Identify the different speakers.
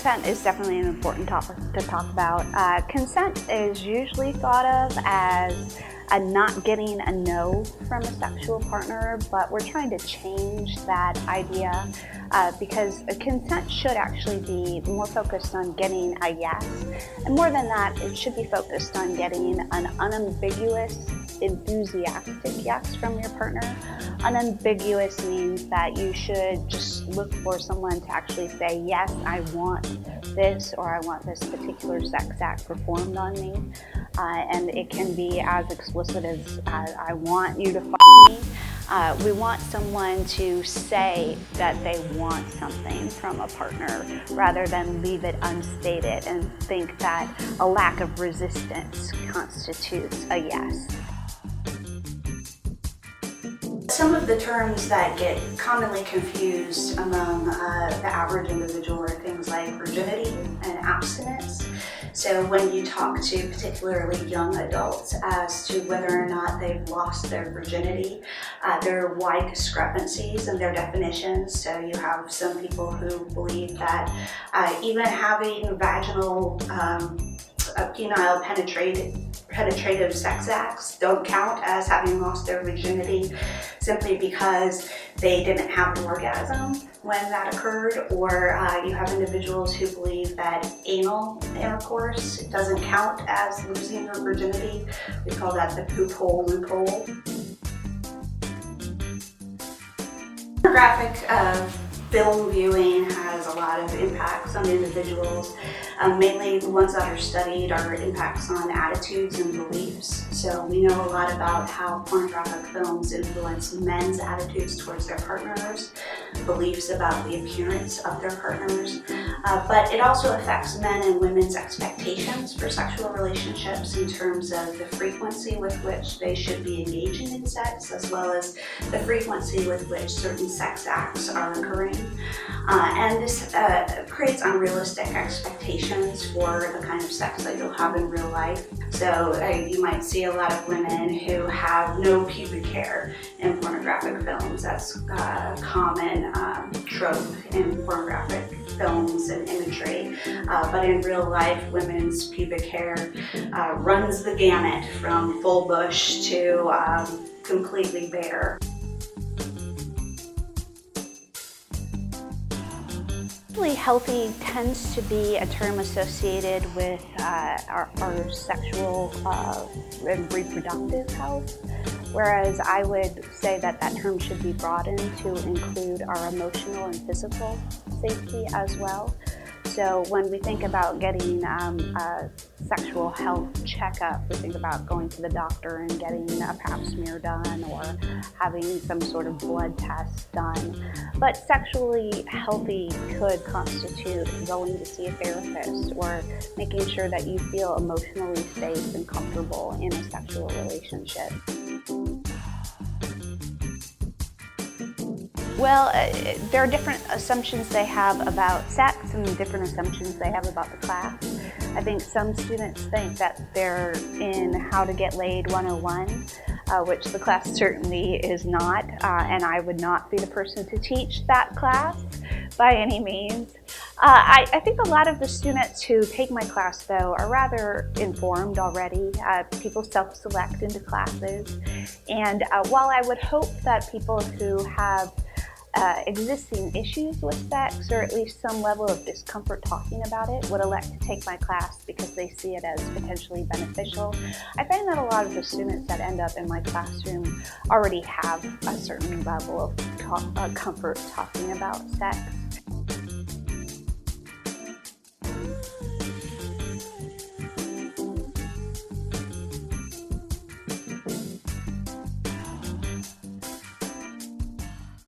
Speaker 1: Consent is definitely an important topic to talk about. Consent is usually thought of as not getting a no from a sexual partner, but we're trying to change that idea because consent should actually be more focused on getting a yes. And more than that, it should be focused on getting an unambiguous, enthusiastic yes from your partner. Unambiguous means that you should just look for someone to actually say, yes, I want this, or I want this particular sex act performed on me. And it can be as explicit as I want you to fuck me. We want someone to say that they want something from a partner rather than leave it unstated and think that a lack of resistance constitutes a yes. Some of the terms that get commonly confused among the average individual are things like virginity and abstinence. So when you talk to particularly young adults as to whether or not they've lost their virginity, there are wide discrepancies in their definitions. So you have some people who believe that even having vaginal penile penetrative sex acts don't count as having lost their virginity simply because they didn't have an orgasm when that occurred, or you have individuals who believe that anal intercourse doesn't count as losing your virginity. We call that the poop hole loophole. Pornographic film viewing has a lot of impacts on individuals. Mainly the ones that are studied are impacts on attitudes and beliefs. So we know a lot about how pornographic films influence men's attitudes towards their partners, beliefs about the appearance of their partners, but it also affects men and women's expectations for sexual relationships in terms of the frequency with which they should be engaging in sex, as well as the frequency with which certain sex acts are occurring. And this creates unrealistic expectations for the kind of sex that you'll have in real life. So you might see a lot of women who have no pubic hair in pornographic films. That's a common trope in pornographic films and imagery. But in real life, women's pubic hair runs the gamut from full bush to completely bare. Healthy tends to be a term associated with our sexual and reproductive health, whereas I would say that that term should be broadened to include our emotional and physical safety as well. So when we think about getting a sexual health checkup, we think about going to the doctor and getting a pap smear done or having some sort of blood test done. But sexually healthy could constitute going to see a therapist or making sure that you feel emotionally safe and comfortable in a sexual relationship. Well, there are different assumptions they have about sex and different assumptions they have about the class. I think some students think that they're in How to Get Laid 101, which the class certainly is not, and I would not be the person to teach that class by any means. I think a lot of the students who take my class, though, are rather informed already. People self-select into classes, and while I would hope that people who have existing issues with sex, or at least some level of discomfort talking about it, would elect to take my class because they see it as potentially beneficial. I find that a lot of the students that end up in my classroom already have a certain level of comfort talking about sex.